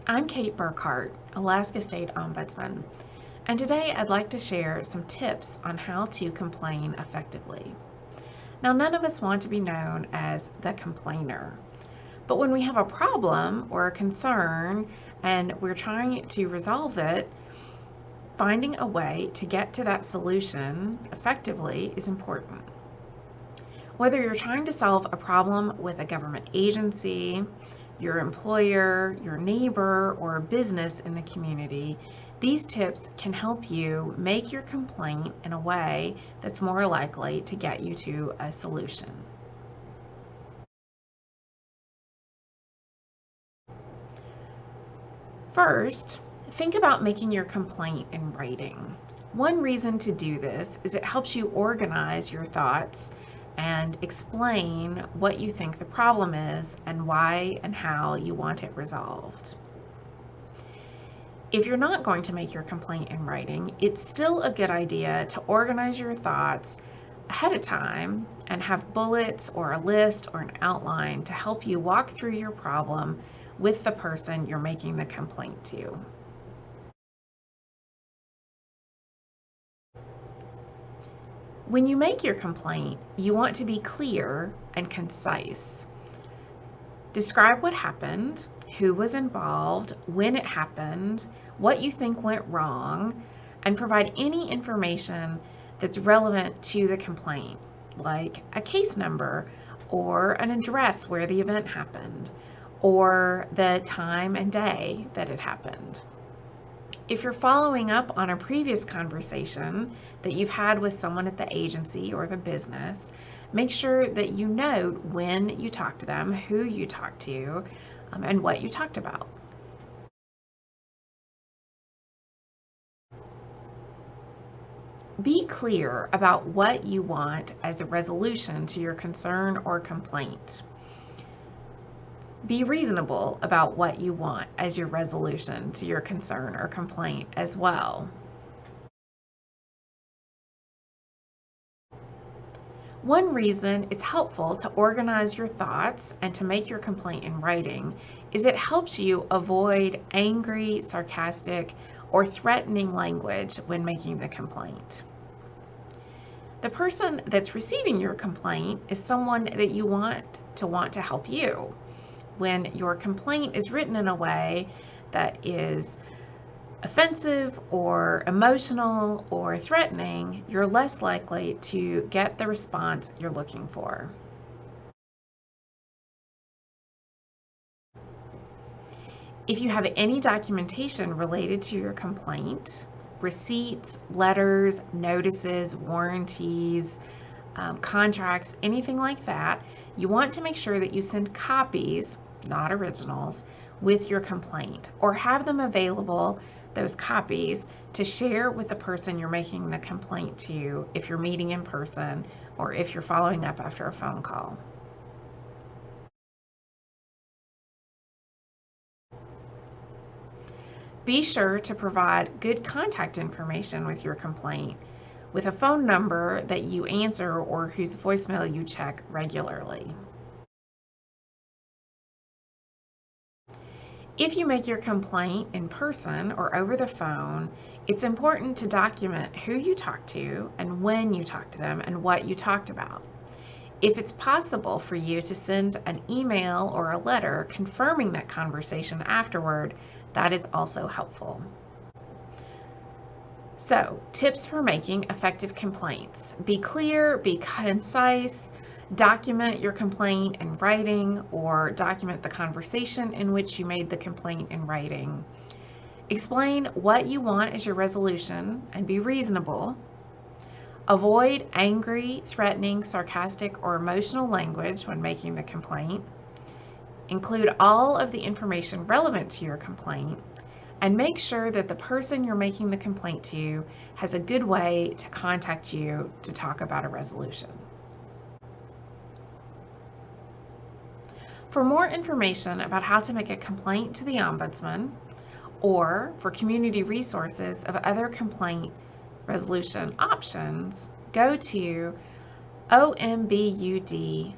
I'm Kate Burkhart, Alaska State Ombudsman, and today I'd like to share some tips on how to complain effectively. Now, none of us want to be known as the complainer, but when we have a problem or a concern and we're trying to resolve it, finding a way to get to that solution effectively is important. Whether you're trying to solve a problem with a government agency, your employer, your neighbor, or a business in the community, these tips can help you make your complaint in a way that's more likely to get you to a solution. First, think about making your complaint in writing. One reason to do this is it helps you organize your thoughts and explain what you think the problem is and why and how you want it resolved. If you're not going to make your complaint in writing, it's still a good idea to organize your thoughts ahead of time and have bullets or a list or an outline to help you walk through your problem with the person you're making the complaint to. When you make your complaint, you want to be clear and concise. Describe what happened, who was involved, when it happened, what you think went wrong, and provide any information that's relevant to the complaint, like a case number or an address where the event happened, or the time and day that it happened. If you're following up on a previous conversation that you've had with someone at the agency or the business, make sure that you note when you talked to them, who you talked to, and what you talked about. Be clear about what you want as a resolution to your concern or complaint. Be reasonable about what you want as your resolution to your concern or complaint as well. One reason it's helpful to organize your thoughts and to make your complaint in writing is it helps you avoid angry, sarcastic, or threatening language when making the complaint. The person that's receiving your complaint is someone that you want to help you. When your complaint is written in a way that is offensive or emotional or threatening, you're less likely to get the response you're looking for. If you have any documentation related to your complaint, receipts, letters, notices, warranties, contracts, anything like that, you want to make sure that you send copies, not originals, with your complaint, or have them available, those copies, to share with the person you're making the complaint to if you're meeting in person or if you're following up after a phone call. Be sure to provide good contact information with your complaint, with a phone number that you answer or whose voicemail you check regularly. If you make your complaint in person or over the phone, it's important to document who you talked to and when you talked to them and what you talked about. If it's possible for you to send an email or a letter confirming that conversation afterward, that is also helpful. So, tips for making effective complaints. Be clear, be concise, document your complaint in writing or document the conversation in which you made the complaint in writing. Explain what you want as your resolution and be reasonable. Avoid angry, threatening, sarcastic, or emotional language when making the complaint. Include all of the information relevant to your complaint, and make sure that the person you're making the complaint to has a good way to contact you to talk about a resolution. For more information about how to make a complaint to the Ombudsman, or for community resources of other complaint resolution options, go to ombud.alaska.gov.